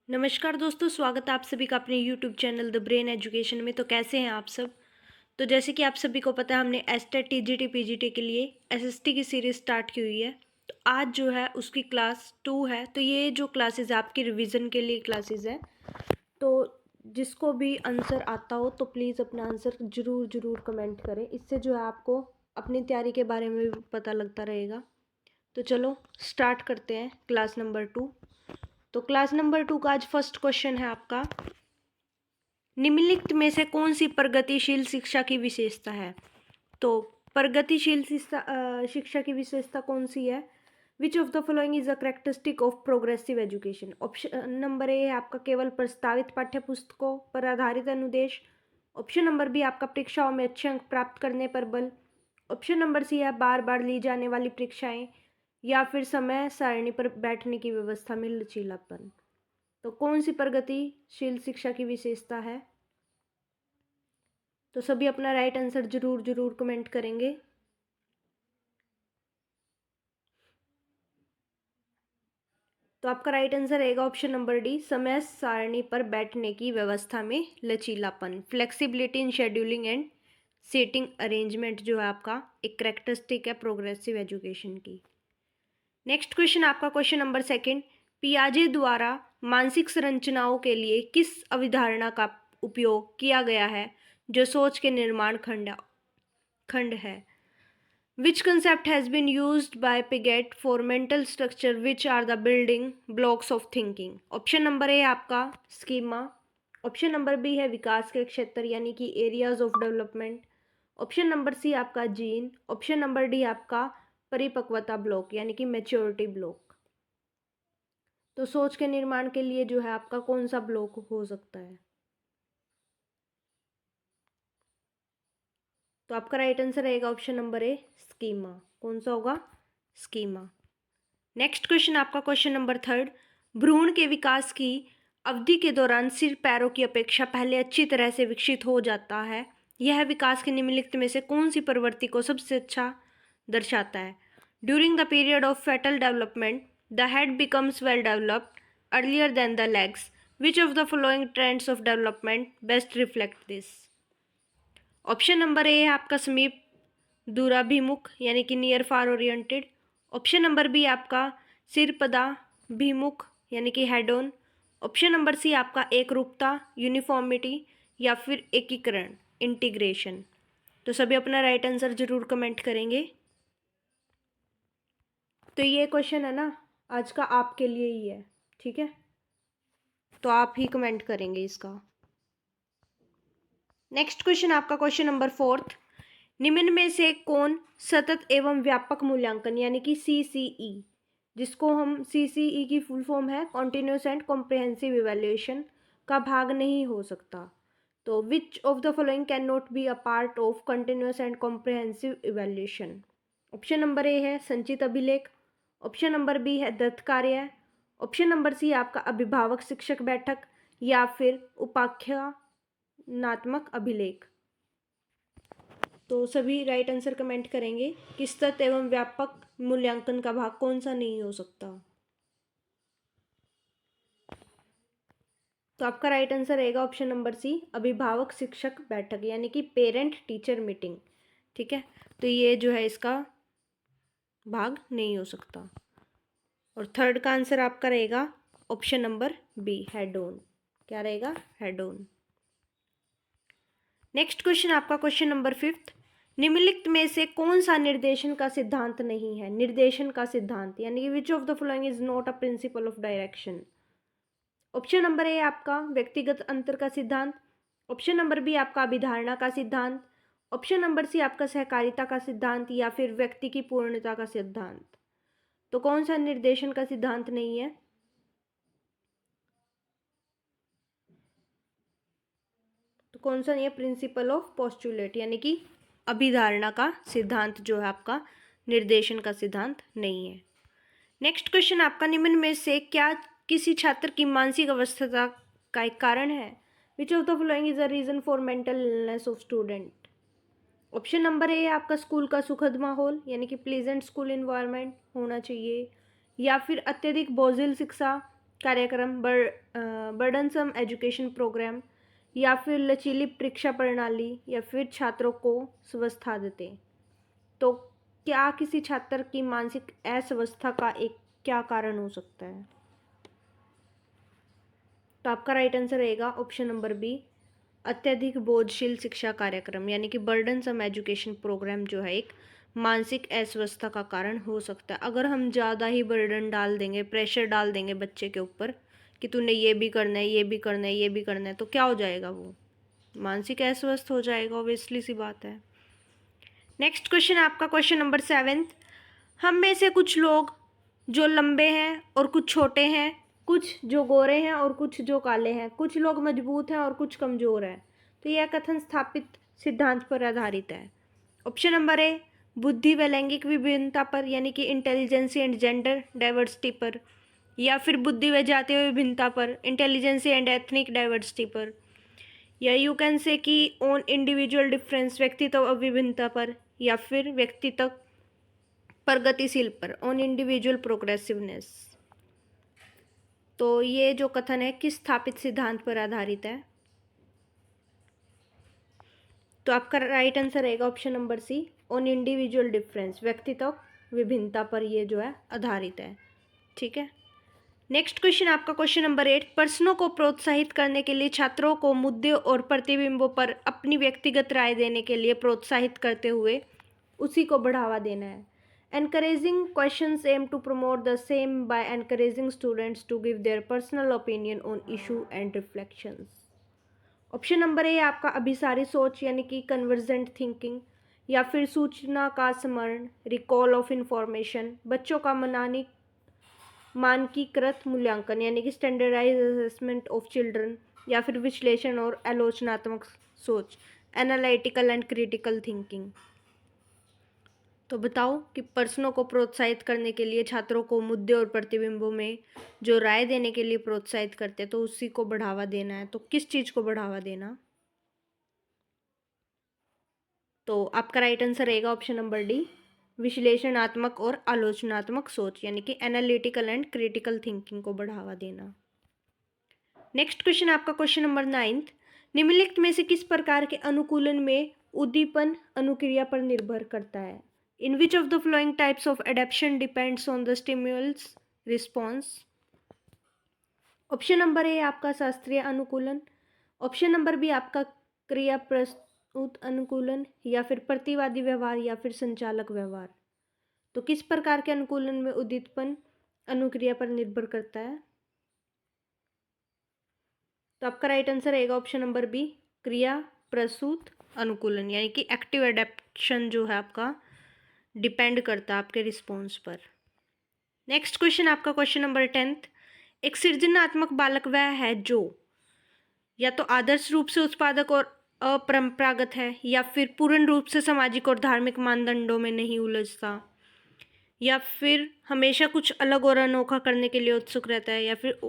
नमस्कार दोस्तों, स्वागत है आप सभी का अपने YouTube channel the brain education में। तो कैसे हैं आप सब। तो जैसे कि आप सभी को पता है, हमने एस्टेट टीजीटी पीजीटी के लिए एसएसटी की सीरीज स्टार्ट की हुई है। तो आज जो है उसकी क्लास 2 है। तो ये जो क्लासेस है आपकी रिवीजन के लिए क्लासेस है। तो जिसको भी आंसर आता हो तो प्लीज़ अपना आंसर ज़रूर ज़रूर कमेंट करें। इससे जो है आपको अपनी तैयारी के बारे में भी पता लगता रहेगा। तो चलो स्टार्ट करते हैं क्लास नंबर 2। तो क्लास नंबर 2 का आज फर्स्ट क्वेश्चन है आपका, निम्नलिखित में से कौन सी प्रगतिशील शिक्षा की विशेषता है। तो प्रगतिशील शिक्षा की विशेषता कौन सी है। Which of the following is a characteristic of progressive education. Option number A है आपका केवल प्रस्तावित पाठ्य पुस्तकों पर आधारित अनुदेश। ऑप्शन नंबर बी आपका परीक्षाओं में अच्छे अंक प्राप्त करने पर बल। ऑप्शन नंबर सी है बार बार ली जाने वाली परीक्षाएं, या फिर समय सारणी पर बैठने की व्यवस्था में लचीलापन। तो कौन सी प्रगतिशील शिक्षा की विशेषता है। तो सभी अपना राइट आंसर जरूर जरूर कमेंट करेंगे। तो आपका राइट आंसर रहेगा ऑप्शन नंबर डी, समय सारणी पर बैठने की व्यवस्था में लचीलापन। Flexibility in scheduling and seating arrangement जो है आपका एक करेक्टरिस्टिक है प्रोग्रेसिव एजुकेशन की। नेक्स्ट क्वेश्चन आपका क्वेश्चन नंबर सेकंड, पियाजे द्वारा मानसिक संरचनाओं के लिए किस अवधारणा का उपयोग किया गया है जो सोच के निर्माण खंड है। Which concept has been used by Piaget for mental structure which are the building blocks of thinking. Option number A आपका स्कीमा। ऑप्शन नंबर बी है विकास के क्षेत्र यानी कि areas of development. Option number C आपका जीन। ऑप्शन नंबर डी आपका परिपक्वता block यानी कि मैच्योरिटी ब्लॉक। तो सोच के निर्माण के लिए जो है आपका कौन सा ब्लॉक हो सकता है। तो आपका राइट आंसर रहेगा ऑप्शन नंबर ए स्कीमा। कौन सा होगा, स्कीमा। नेक्स्ट क्वेश्चन आपका क्वेश्चन नंबर थर्ड, भ्रूण के विकास की अवधि के दौरान सिर पैरों की अपेक्षा पहले अच्छी तरह से विकसित हो जाता है। यह विकास के निम्नलिखित में से कौन सी प्रवृत्ति को सबसे अच्छा दर्शाता है। During the period of fetal development the head becomes well developed earlier than the legs. Which of the following trends of development best reflect this. Option number A है आपका समीप दूराभिमुख यानी कि near far oriented. Option number B आपका सिरपदाभिमुख यानी कि head on. Option number C आपका एकरूपता यूनिफॉर्मिटी, या फिर एकीकरण इंटीग्रेशन। तो सभी अपना राइट आंसर जरूर कमेंट करेंगे। तो ये क्वेश्चन है ना आज का आपके लिए ही है, ठीक है। तो आप ही कमेंट करेंगे इसका। नेक्स्ट क्वेश्चन आपका क्वेश्चन नंबर फोर्थ, निम्न में से कौन सतत एवं व्यापक मूल्यांकन यानी कि सीसीई, जिसको हम सीसीई की फुल फॉर्म है कॉन्टिन्यूस एंड कॉम्प्रिहेंसिव इवैल्यूएशन, का भाग नहीं हो सकता। तो विच of the following can not be a part of continuous and comprehensive evaluation. Option number A है संचित अभिलेख। ऑप्शन नंबर बी है दत्त कार्य। ऑप्शन नंबर सी आपका अभिभावक शिक्षक बैठक, या फिर उपाख्यानात्मक अभिलेख। तो सभी राइट आंसर कमेंट करेंगे कि सतत एवं व्यापक मूल्यांकन का भाग कौन सा नहीं हो सकता। तो आपका राइट आंसर रहेगा ऑप्शन नंबर सी, अभिभावक शिक्षक बैठक यानी कि पेरेंट टीचर मीटिंग, ठीक है। तो ये जो है इसका भाग नहीं हो सकता। और थर्ड का आंसर आपका रहेगा option number B, head on. क्या रहेगा, हेड ऑन। नेक्स्ट क्वेश्चन आपका क्वेश्चन नंबर फिफ्थ, निम्नलिखित में से कौन सा निर्देशन का सिद्धांत नहीं है। निर्देशन का सिद्धांत यानी कि विच of the following is not a principle of direction. Option number A आपका व्यक्तिगत अंतर का सिद्धांत। ऑप्शन नंबर बी आपका अभिधारणा का सिद्धांत। ऑप्शन नंबर सी आपका सहकारिता का सिद्धांत, या फिर व्यक्ति की पूर्णता का सिद्धांत। तो कौन सा निर्देशन का सिद्धांत नहीं है। तो कौन सा नहीं है, प्रिंसिपल ऑफ पोस्टुलेट यानी कि अभिधारणा का सिद्धांत जो है आपका निर्देशन का सिद्धांत नहीं है। नेक्स्ट क्वेश्चन आपका, निम्न में से क्या किसी छात्र की मानसिक अवस्था का एक कारण है। Which of the following is a reason for mental illness of student. Option number A आपका स्कूल का सुखद माहौल यानी कि प्लीजेंट स्कूल इन्वायरमेंट होना चाहिए, या फिर अत्यधिक बोझिल शिक्षा, कार्यक्रम, बर्डनसम एजुकेशन प्रोग्राम, या फिर लचीली परीक्षा प्रणाली, या फिर छात्रों को स्वस्था देते। तो क्या किसी छात्र की मानसिक अस्वस्थता का एक क्या कारण हो सकता है? तो आपका राइट आंसर रहेगा ऑप्शन नंबर बी, अत्यधिक बोझशील शिक्षा कार्यक्रम, यानी कि बर्डनसम एजुकेशन प्रोग्राम जो है एक मानसिक अस्वस्थता का कारण हो सकता है। अगर हम ज़्यादा ही बर्डन डाल देंगे, प्रेशर डाल देंगे बच्चे के ऊपर कि तूने ये भी करना है, ये भी करना है, ये भी करना है, तो क्या हो जाएगा? वो मानसिक अस्वस्थ हो जाएगा, ऑब्वियसली सी बात है। नेक्स्ट क्वेश्चन आपका क्वेश्चन नंबर 7। हम में से कुछ लोग जो लंबे हैं और कुछ छोटे हैं, कुछ जो गोरे हैं और कुछ जो काले हैं, कुछ लोग मजबूत हैं और कुछ कमज़ोर हैं। तो यह कथन स्थापित सिद्धांत पर आधारित है। ऑप्शन नंबर ए, बुद्धि व लैंगिक विभिन्नता पर, यानी कि इंटेलिजेंसी एंड जेंडर डाइवर्सिटी पर, या फिर बुद्धि व जातीय विभिन्नता पर, इंटेलिजेंसी एंड एथनिक डाइवर्सिटी पर, या यू कैन से कि ऑन इंडिविजुअल डिफरेंस, व्यक्तित्व विभिन्नता पर, या फिर व्यक्तित्व प्रगतिशील पर, ऑन इंडिविजुअल प्रोग्रेसिवनेस। तो ये जो कथन है किस स्थापित सिद्धांत पर आधारित है? तो आपका राइट आंसर रहेगा option number C, on individual difference, व्यक्तित्व विभिन्नता पर ये जो है आधारित है। ठीक है। नेक्स्ट क्वेश्चन आपका क्वेश्चन नंबर 8। प्रश्नों को प्रोत्साहित करने के लिए छात्रों को मुद्दे और प्रतिबिंबों पर अपनी व्यक्तिगत राय देने के लिए प्रोत्साहित करते हुए उसी को बढ़ावा देना है। Encouraging questions aim to promote the same by encouraging students to give their personal opinion on issue and reflections. Option number A आपका अभिसारी सोच, यानी कि कन्वर्जेंट थिंकिंग, या फिर सूचना का स्मरण, रिकॉल ऑफ इंफॉर्मेशन, बच्चों का मानकीकृत मूल्यांकन, यानी कि स्टैंडर्डाइज असेसमेंट ऑफ चिल्ड्रन, या फिर विश्लेषण और आलोचनात्मक सोच, एनालिटिकल एंड क्रिटिकल थिंकिंग। तो बताओ कि प्रश्नों को प्रोत्साहित करने के लिए छात्रों को मुद्दे और प्रतिबिंबों में जो राय देने के लिए प्रोत्साहित करते हैं, तो उसी को बढ़ावा देना है। तो किस चीज़ को बढ़ावा देना? तो आपका राइट आंसर रहेगा ऑप्शन नंबर डी, विश्लेषणात्मक और आलोचनात्मक सोच, यानी कि एनालिटिकल एंड क्रिटिकल थिंकिंग को बढ़ावा देना। नेक्स्ट क्वेश्चन आपका क्वेश्चन नंबर 9। निम्नलिखित में से किस प्रकार के अनुकूलन में उद्दीपन अनुक्रिया पर निर्भर करता है? In which of the following types of adaptation depends on the stimulus response? Option number A आपका शास्त्रीय अनुकूलन, ऑप्शन नंबर बी आपका क्रिया प्रस्तुत अनुकूलन, या फिर प्रतिवादी व्यवहार, या फिर संचालक व्यवहार। तो किस प्रकार के अनुकूलन में उद्दीपन अनुक्रिया पर निर्भर करता है? तो आपका राइट आंसर रहेगा ऑप्शन नंबर बी, क्रिया प्रसूत अनुकूलन, यानी कि एक्टिव एडेप्शन जो है आपका डिपेंड करता है आपके रिस्पॉन्स पर। नेक्स्ट क्वेश्चन आपका क्वेश्चन नंबर 10। एक सृजनात्मक बालक वह है जो या तो आदर्श रूप से उत्पादक और अपरंपरागत है, या फिर पूर्ण रूप से सामाजिक और धार्मिक मानदंडों में नहीं उलझता, या फिर हमेशा कुछ अलग और अनोखा करने के लिए उत्सुक रहता है, या फिर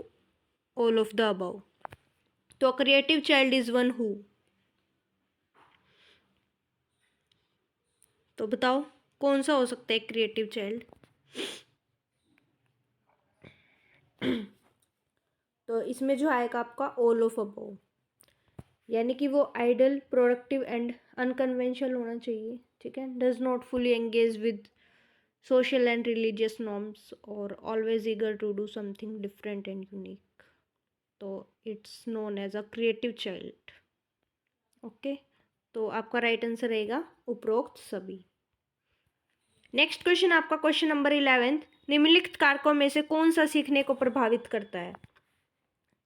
ऑल ऑफ द अबव। तो creative child is one who. तो बताओ कौन सा हो सकता है क्रिएटिव चाइल्ड? तो इसमें जो आएगा आपका ऑल ऑफ अबव, यानी कि वो आइडल, प्रोडक्टिव एंड अनकन्वेंशनल होना चाहिए। ठीक है। Does not fully engage with social and religious norms, or always eager to do something different and unique. तो it's known as a creative child. Okay. तो आपका राइट आंसर रहेगा उपरोक्त सभी। नेक्स्ट क्वेश्चन आपका क्वेश्चन नंबर 11। निम्नलिखित कारकों में से कौन सा सीखने को प्रभावित करता है?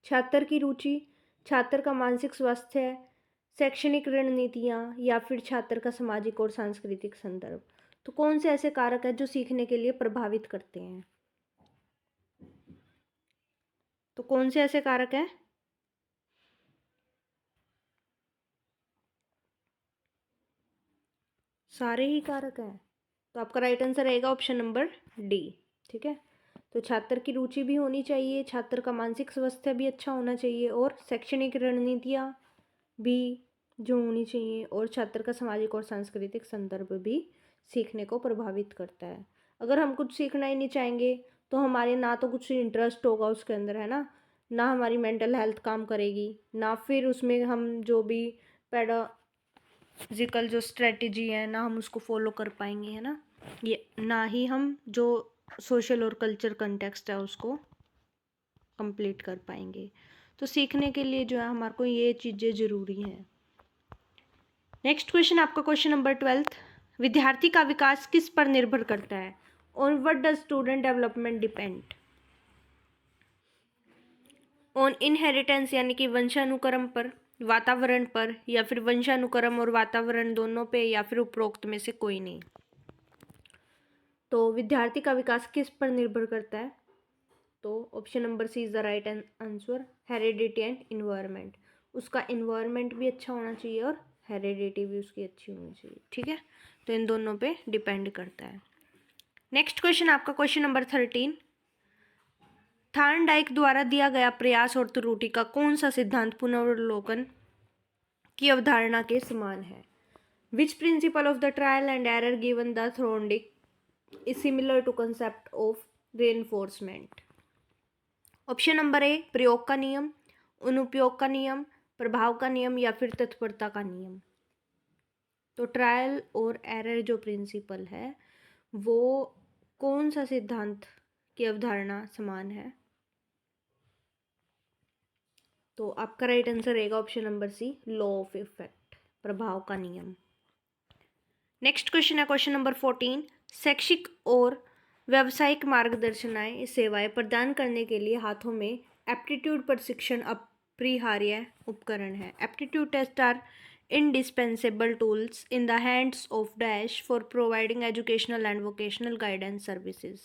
छात्र की रुचि, छात्र का मानसिक स्वास्थ्य, शैक्षणिक रणनीतियाँ, या फिर छात्र का सामाजिक और सांस्कृतिक संदर्भ। तो कौन से ऐसे कारक हैं जो सीखने के लिए प्रभावित करते हैं? तो कौन से ऐसे कारक हैं? सारे ही कारक हैं। तो आपका राइट आंसर रहेगा ऑप्शन नंबर डी। ठीक है। तो छात्र की रुचि भी होनी चाहिए, छात्र का मानसिक स्वास्थ्य भी अच्छा होना चाहिए, और शैक्षणिक रणनीतियाँ भी जो होनी चाहिए, और छात्र का सामाजिक और सांस्कृतिक संदर्भ भी सीखने को प्रभावित करता है। अगर हम कुछ सीखना ही नहीं चाहेंगे तो हमारे ना तो कुछ इंटरेस्ट होगा उसके अंदर, है ना हमारी मेंटल हेल्थ काम करेगी, ना फिर उसमें हम जो भी पेडागोजिकल जो स्ट्रेटजी है ना हम उसको फॉलो कर पाएंगे, है ना, ये ना ही हम जो सोशल और कल्चर कंटेक्स्ट है उसको कंप्लीट कर पाएंगे। तो सीखने के लिए जो है हमारे को ये चीज़ें ज़रूरी हैं। नेक्स्ट क्वेश्चन आपका क्वेश्चन नंबर 12, विद्यार्थी का विकास किस पर निर्भर करता है? On what does student development depend? On inheritance यानी कि वंशानुक्रम पर, वातावरण पर, या फिर वंशानुक्रम और वातावरण दोनों पे, या फिर उपरोक्त में से कोई नहीं। तो विद्यार्थी का विकास किस पर निर्भर करता है? तो option number C is the right answer, heredity and environment. उसका इन्वायरमेंट भी अच्छा होना चाहिए और हेरिडिटी भी उसकी अच्छी होनी चाहिए, ठीक है। तो इन दोनों पे डिपेंड करता है। नेक्स्ट क्वेश्चन आपका क्वेश्चन नंबर 13, थार्नडाइक द्वारा दिया गया प्रयास और त्रुटि का कौन सा सिद्धांत पुनर्वलोकन की अवधारणा के समान है? Which principle of the trial and error given the Thorndike is similar to concept of reinforcement? Option number A प्रयोग का नियम, अनुप्रयोग का नियम, प्रभाव का नियम, या फिर तत्परता का नियम। तो ट्रायल और एरर जो प्रिंसिपल है वो कौन सा सिद्धांत की अवधारणा समान है? तो आपका राइट आंसर रहेगा option number C, law of effect, प्रभाव का नियम। नेक्स्ट क्वेश्चन है क्वेश्चन नंबर 14, शैक्षिक और व्यावसायिक मार्गदर्शनाएं सेवाएं प्रदान करने के लिए हाथों में एप्टीट्यूड प्रशिक्षण अपरिहार्य उपकरण है। Aptitude test are indispensable tools in the hands of dash for providing educational and vocational guidance services.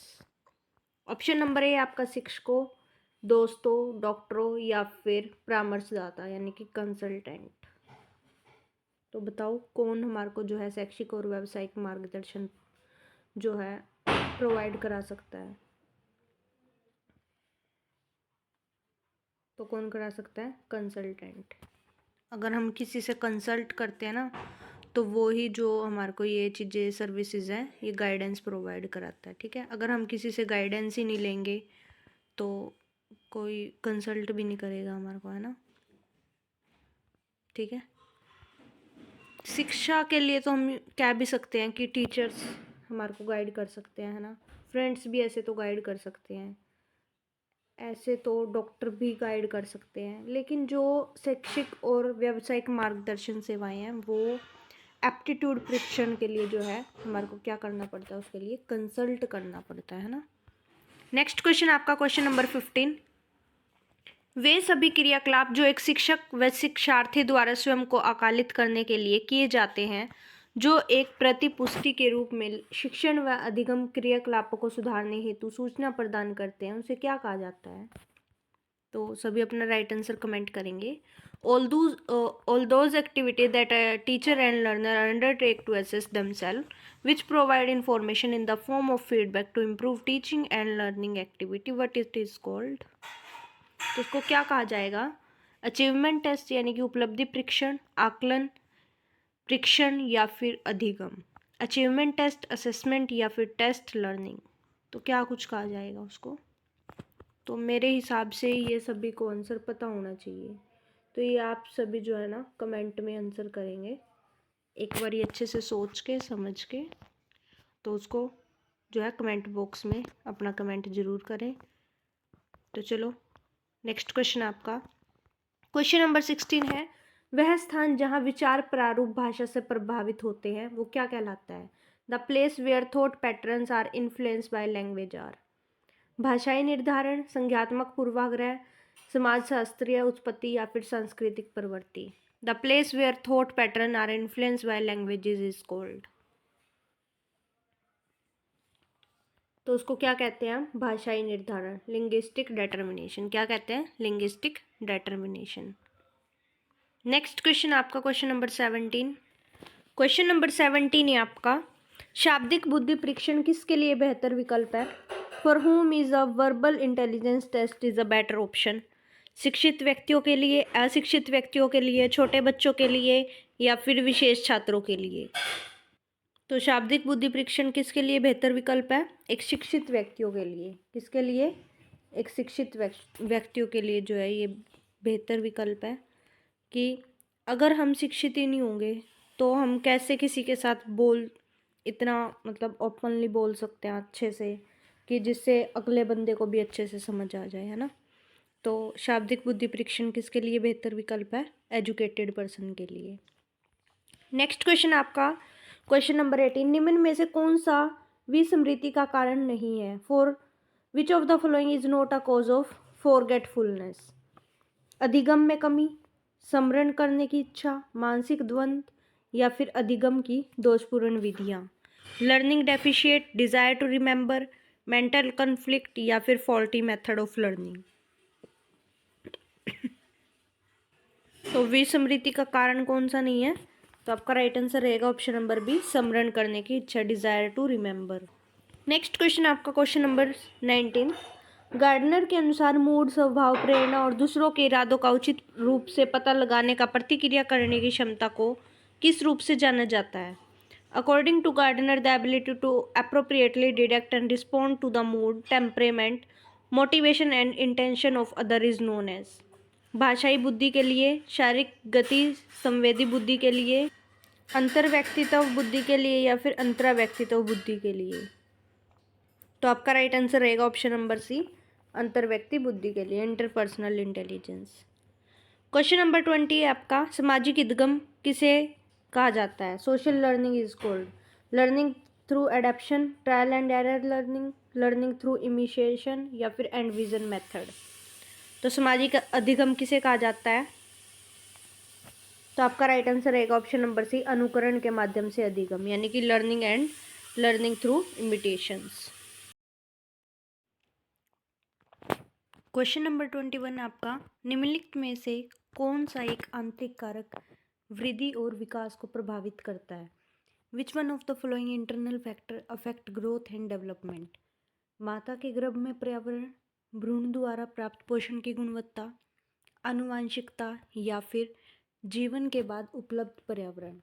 Option number A आपका शिक्षकों, दोस्तों, डॉक्टरों, या फिर परामर्शदाता यानी कि कंसल्टेंट। तो बताओ कौन हमारे को जो है शैक्षिक और व्यावसायिक मार्गदर्शन जो है प्रोवाइड करा सकता है? तो कौन करा सकता है? कंसल्टेंट। अगर हम किसी से कंसल्ट करते हैं ना तो वो ही जो हमारे को ये चीज़ें सर्विसेज हैं ये गाइडेंस प्रोवाइड कराता है, ठीक है। अगर हम किसी से गाइडेंस ही नहीं लेंगे तो कोई कंसल्ट भी नहीं करेगा हमारे को, है ना, ठीक है। शिक्षा के लिए तो हम कह भी सकते हैं कि टीचर्स हमारे को गाइड कर सकते हैं, है ना, फ्रेंड्स भी ऐसे तो गाइड कर सकते हैं, ऐसे तो डॉक्टर भी गाइड कर सकते हैं। लेकिन जो शैक्षिक और व्यावसायिक मार्गदर्शन सेवाएं हैं वो एप्टीट्यूड परीक्षण के लिए जो है हमारे को क्या करना पड़ता है? उसके लिए कंसल्ट करना पड़ता है ना। नेक्स्ट क्वेश्चन आपका क्वेश्चन नंबर 15, वे सभी क्रियाकलाप जो एक शिक्षक व शिक्षार्थी द्वारा स्वयं को आकलित करने के लिए किए जाते हैं जो एक प्रतिपुष्टि के रूप में शिक्षण व अधिगम क्रियाकलापों को सुधारने हेतु सूचना प्रदान करते हैं, उसे क्या कहा जाता है? तो सभी अपना राइट आंसर कमेंट करेंगे। all those activities that a teacher and learner undertake to assess themselves which provide information in the form of feedback to improve teaching and learning activity, what it is called? तो उसको क्या कहा जाएगा? Achievement test यानी कि उपलब्धि परीक्षण, आकलन परीक्षण, या फिर अधिगम। अचीवमेंट टेस्ट, असेसमेंट, या फिर टेस्ट लर्निंग। तो क्या कुछ कहा जाएगा उसको? तो मेरे हिसाब से ये सभी को आंसर पता होना चाहिए। तो ये आप सभी जो है ना कमेंट में आंसर करेंगे एक बार अच्छे से सोच के समझ के। तो उसको जो है कमेंट बॉक्स में अपना कमेंट ज़रूर करें। तो चलो नेक्स्ट क्वेश्चन आपका क्वेश्चन नंबर 16 है, वह स्थान जहाँ विचार प्रारूप भाषा से प्रभावित होते हैं वो क्या कहलाता है? The place where thought patterns are influenced by language are. भाषाई निर्धारण, संज्ञात्मक पूर्वाग्रह, समाजशास्त्रीय उत्पत्ति, या फिर सांस्कृतिक प्रवृत्ति। The place where thought pattern are influenced by languages is called. तो उसको क्या कहते हैं हम? भाषाई निर्धारण, लिंग्विस्टिक डिटर्मिनेशन। क्या कहते हैं? Linguistic determination. नेक्स्ट क्वेश्चन आपका क्वेश्चन नंबर 17। क्वेश्चन नंबर 17 है आपका, शाब्दिक बुद्धि परीक्षण किसके लिए बेहतर विकल्प है? For whom is a verbal intelligence test is a better option. शिक्षित व्यक्तियों के लिए, अशिक्षित व्यक्तियों के लिए, छोटे बच्चों के लिए, या फिर विशेष छात्रों के लिए। तो शाब्दिक बुद्धि परीक्षण किसके लिए बेहतर विकल्प है? एक शिक्षित व्यक्तियों के लिए। किसके लिए? एक शिक्षित व्यक्तियों के लिए जो है ये बेहतर विकल्प है कि अगर हम शिक्षित ही नहीं होंगे तो हम कैसे किसी के साथ इतना मतलब ओपनली बोल सकते हैं अच्छे से कि जिससे अगले बंदे को भी अच्छे से समझ आ जाए, है ना। तो शाब्दिक बुद्धि परीक्षण किसके लिए बेहतर विकल्प है? एजुकेटेड पर्सन के लिए। नेक्स्ट क्वेश्चन आपका क्वेश्चन नंबर 18, निम्न में से कौन सा विस्मृति का कारण नहीं है? For which of the following is not a cause of forgetfulness? अधिगम में कमी, स्मरण करने की इच्छा, मानसिक द्वंद्व या फिर अधिगम की दोषपूर्ण विधियाँ। Learning deficient, desire to remember, mental conflict या फिर फॉल्टी मेथड ऑफ लर्निंग। तो विस्मृति का कारण कौन सा नहीं है? तो आपका राइट आंसर रहेगा ऑप्शन नंबर बी, स्मरण करने की इच्छा, desire to remember. Next question आपका क्वेश्चन नंबर 19, गार्डनर के अनुसार मूड, स्वभाव, प्रेरणा और दूसरों के इरादों का उचित रूप से पता लगाने का प्रतिक्रिया करने की क्षमता को किस रूप से जाना जाता है? According to Gardner, the ability to appropriately detect and respond to the mood, temperament, motivation and intention of other is known as. भाषाई बुद्धि के लिए, शारीरिक गति संवेदी बुद्धि के लिए, अंतर्व्यक्तित्व बुद्धि के लिए या फिर अंतराव्यक्तित्व बुद्धि के लिए। तो आपका राइट आंसर रहेगा ऑप्शन नंबर सी, अंतर्व्यक्ति बुद्धि के लिए, इंटरपर्सनल इंटेलिजेंस। क्वेश्चन नंबर 20 है आपका, सामाजिक उद्गम किसे कहा जाता है? Social learning is called learning through adaptation, trial and error learning, learning through imitation या फिर एंड विजन मेथड। तो सामाजिक अधिगम किसे कहा जाता है? तो आपका राइट आंसर रहेगा ऑप्शन नंबर सी, अनुकरण के माध्यम से अधिगम, यानी कि learning through imitations. Question number 21 आपका, निम्नलिखित में से कौन सा एक आंतरिक कारक वृद्धि और विकास को प्रभावित करता है? Which one of the following internal factor affect growth and development? माता के गर्भ में पर्यावरण, भ्रूण द्वारा प्राप्त पोषण की गुणवत्ता, आनुवांशिकता या फिर जीवन के बाद उपलब्ध पर्यावरण।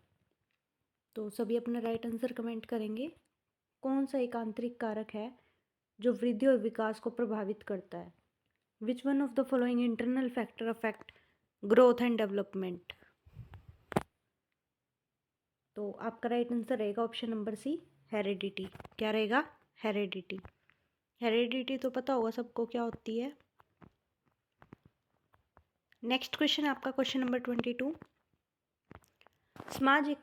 तो सभी अपना राइट आंसर कमेंट करेंगे। कौन सा एक आंतरिक कारक है जो वृद्धि और विकास को प्रभावित करता है? Which one of the following internal factor affect growth and development? तो आपका राइट आंसर रहेगा ऑप्शन नंबर सी, हेरिडिटी। क्या रहेगा? हेरिडिटी। हेरिडिटी तो पता होगा सबको क्या होती है। नेक्स्ट क्वेश्चन आपका क्वेश्चन नंबर 22, समाज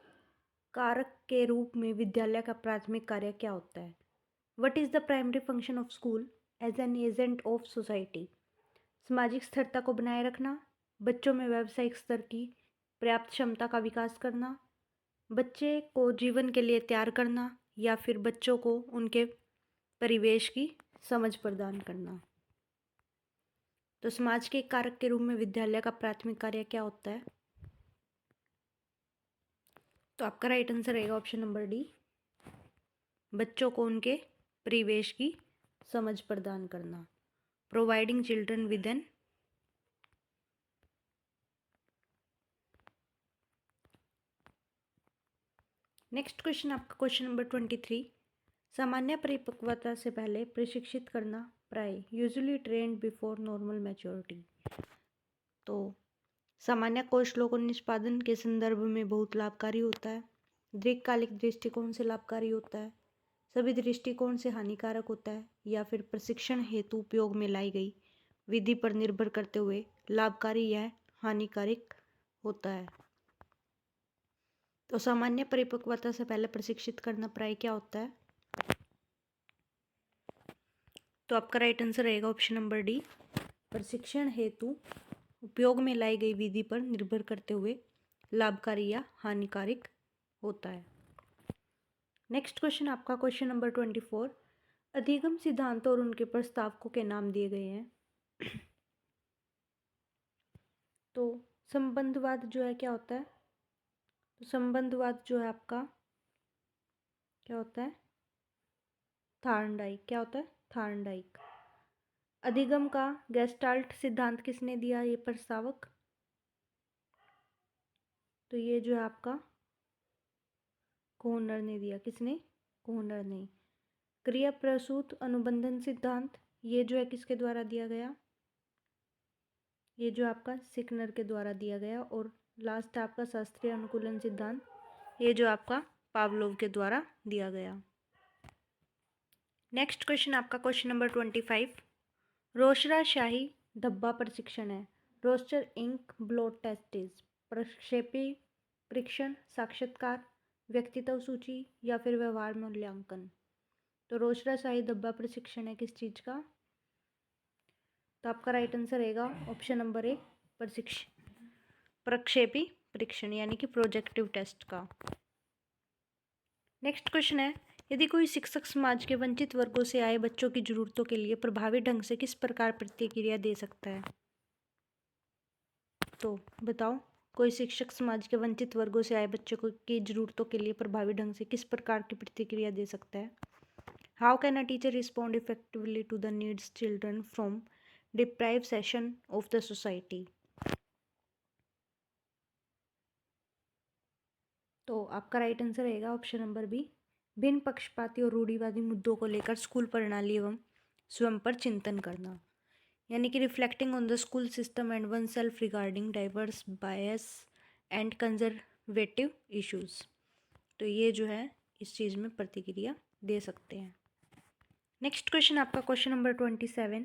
कारक के रूप में विद्यालय का प्राथमिक कार्य क्या होता है? What is the primary function of school as an agent of society? सामाजिक स्थिरता को बनाए रखना, बच्चों में व्यावसायिक स्तर की पर्याप्त क्षमता का विकास करना, बच्चे को जीवन के लिए तैयार करना या फिर बच्चों को उनके परिवेश की समझ प्रदान करना। तो समाज के एक कारक के रूप में विद्यालय का प्राथमिक कार्य क्या होता है? तो आपका राइट आंसर रहेगा ऑप्शन नंबर डी, बच्चों को उनके परिवेश की समझ प्रदान करना, providing children with an. Next question आपका क्वेश्चन नंबर 23, सामान्य परिपक्वता से पहले प्रशिक्षित करना प्राय usually trained before normal maturity. तो सामान्य कौशलों को निष्पादन के संदर्भ में बहुत लाभकारी होता है, दीर्घकालिक दृष्टिकोण से लाभकारी होता है, सभी दृष्टिकोण से हानिकारक होता है या फिर प्रशिक्षण हेतु उपयोग में लाई गई विधि पर निर्भर करते हुए लाभकारी या हानिकारक होता है। तो सामान्य परिपक्वता से पहले प्रशिक्षित करना प्राय क्या होता है? तो आपका राइट आंसर रहेगा ऑप्शन नंबर डी, प्रशिक्षण हेतु उपयोग में लाई गई विधि पर निर्भर करते हुए लाभकारी या हानिकारक होता है। नेक्स्ट क्वेश्चन आपका क्वेश्चन नंबर 24, अधिगम सिद्धांतों और उनके प्रस्तावकों के नाम दिए गए हैं। तो संबंधवाद जो है क्या होता है? तो संबंधवाद जो है आपका क्या होता है? थार्नडाइक। क्या होता है? थार्नडाइक। अधिगम का गेस्टाल्ट सिद्धांत किसने दिया, ये प्रस्तावक? तो ये जो है आपका कोहनर ने दिया, किसने? कोहनर ने। क्रिया प्रसूत अनुबंधन सिद्धांत, ये जो है किसके द्वारा दिया गया? ये जो आपका सिकनर के द्वारा दिया गया। और लास्ट आपका शास्त्रीय अनुकूलन सिद्धांत, ये जो आपका पावलोव के द्वारा दिया गया। नेक्स्ट क्वेश्चन आपका क्वेश्चन नंबर 25, रोशराशाही धब्बा प्रशिक्षण है। रोस्टर इंक ब्लोट टेस्टिस, प्रक्षेपी परीक्षण, साक्षात्कार, व्यक्तित्व सूची या फिर व्यवहार मूल्यांकन। तो रोशराशाही धब्बा प्रशिक्षण है किस चीज़ का? तो आपका राइट आंसर रहेगा ऑप्शन नंबर 1, प्रक्षेपी परीक्षण यानी कि प्रोजेक्टिव टेस्ट का। नेक्स्ट क्वेश्चन है, यदि कोई शिक्षक समाज के वंचित वर्गों से आए बच्चों की जरूरतों के लिए प्रभावी ढंग से किस प्रकार प्रतिक्रिया दे सकता है? तो बताओ, कोई शिक्षक समाज के वंचित वर्गों से आए बच्चों की जरूरतों के लिए प्रभावी ढंग से किस प्रकार की प्रतिक्रिया दे सकता है? How can a teacher respond effectively to the needs children from deprived section of the society? तो आपका राइट आंसर रहेगा ऑप्शन नंबर बी, भिन्न पक्षपाती और रूढ़िवादी मुद्दों को लेकर स्कूल प्रणाली एवं स्वयं पर चिंतन करना, यानी कि reflecting on the school system and one self regarding diverse bias and conservative issues. तो ये जो है इस चीज़ में प्रतिक्रिया दे सकते हैं। नेक्स्ट क्वेश्चन आपका क्वेश्चन नंबर 27,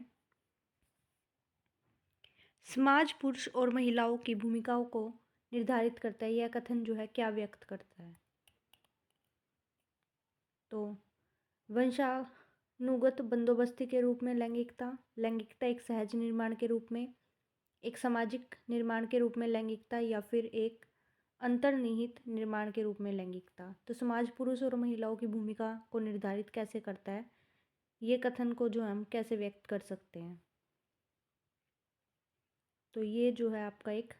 समाज पुरुष और महिलाओं की भूमिकाओं को निर्धारित करता है, यह कथन जो है क्या व्यक्त करता है? तो वंशानुगत बंदोबस्ती के रूप में लैंगिकता, लैंगिकता एक सहज निर्माण के रूप में, एक सामाजिक निर्माण के रूप में लैंगिकता, या फिर एक अंतर्निहित निर्माण के रूप में लैंगिकता। तो समाज पुरुष और महिलाओं की भूमिका को निर्धारित कैसे करता है, ये कथन को जो हम कैसे व्यक्त कर सकते हैं? तो ये जो है आपका एक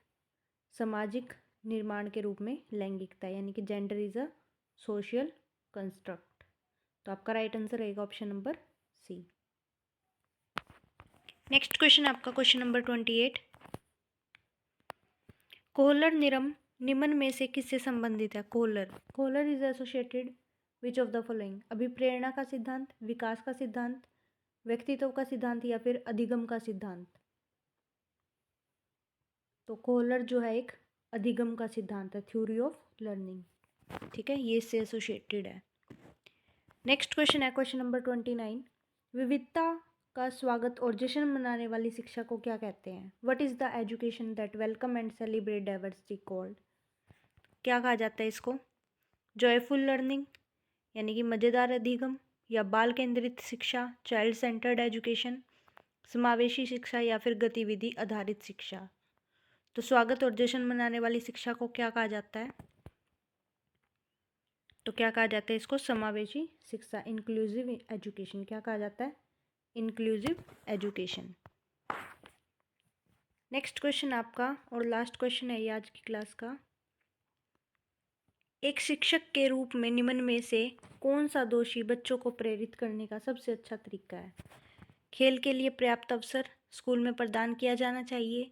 सामाजिक निर्माण के रूप में लैंगिकता, यानी कि gender is a social construct. तो आपका राइट आंसर रहेगा option number C. Next question आपका क्वेश्चन नंबर 28, कोहलर निम्न में से किससे संबंधित है? Kohler is associated which of the following? अभिप्रेरणा का सिद्धांत, विकास का सिद्धांत, व्यक्तित्व का सिद्धांत या फिर अधिगम का सिद्धांत? तो कोहलर जो है एक अधिगम का सिद्धांत है, थ्योरी ऑफ लर्निंग। ठीक है, ये इससे एसोसिएटेड है। नेक्स्ट क्वेश्चन है क्वेश्चन नंबर 29, विविधता का स्वागत और जश्न मनाने वाली शिक्षा को क्या कहते हैं? What is the education that welcome and celebrate diversity called? क्या कहा जाता है इसको? जॉयफुल लर्निंग यानी कि मज़ेदार अधिगम, या बाल केंद्रित शिक्षा, चाइल्ड सेंटर्ड एजुकेशन, समावेशी शिक्षा या फिर गतिविधि आधारित शिक्षा? तो स्वागत और जश्न मनाने वाली शिक्षा को क्या कहा जाता है? तो क्या कहा जाता है इसको? समावेशी शिक्षा, इंक्लूसिव एजुकेशन। क्या कहा जाता है? Inclusive education. नेक्स्ट क्वेश्चन आपका और लास्ट क्वेश्चन है ये आज की क्लास का, एक शिक्षक के रूप में निम्न में से कौन सा दोषी बच्चों को प्रेरित करने का सबसे अच्छा तरीका है? खेल के लिए पर्याप्त अवसर स्कूल में प्रदान किया जाना चाहिए,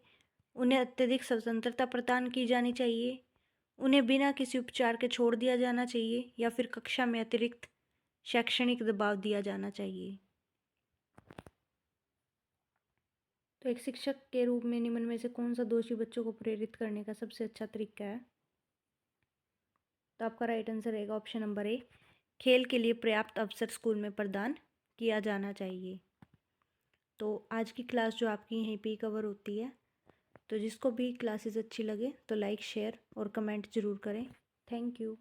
उन्हें अत्यधिक स्वतंत्रता प्रदान की जानी चाहिए, उन्हें बिना किसी उपचार के छोड़ दिया जाना चाहिए, या फिर कक्षा में अतिरिक्त शैक्षणिक दबाव दिया जाना चाहिए? तो एक शिक्षक के रूप में निम्न में से कौन सा दोषी बच्चों को प्रेरित करने का सबसे अच्छा तरीका है? तो आपका राइट आंसर रहेगा ऑप्शन नंबर ए, खेल के लिए पर्याप्त अवसर स्कूल में प्रदान किया जाना चाहिए। तो आज की क्लास जो आपकी यहीं पे कवर होती है। तो जिसको भी क्लासेस अच्छी लगे तो लाइक, शेयर और कमेंट ज़रूर करें। Thank you.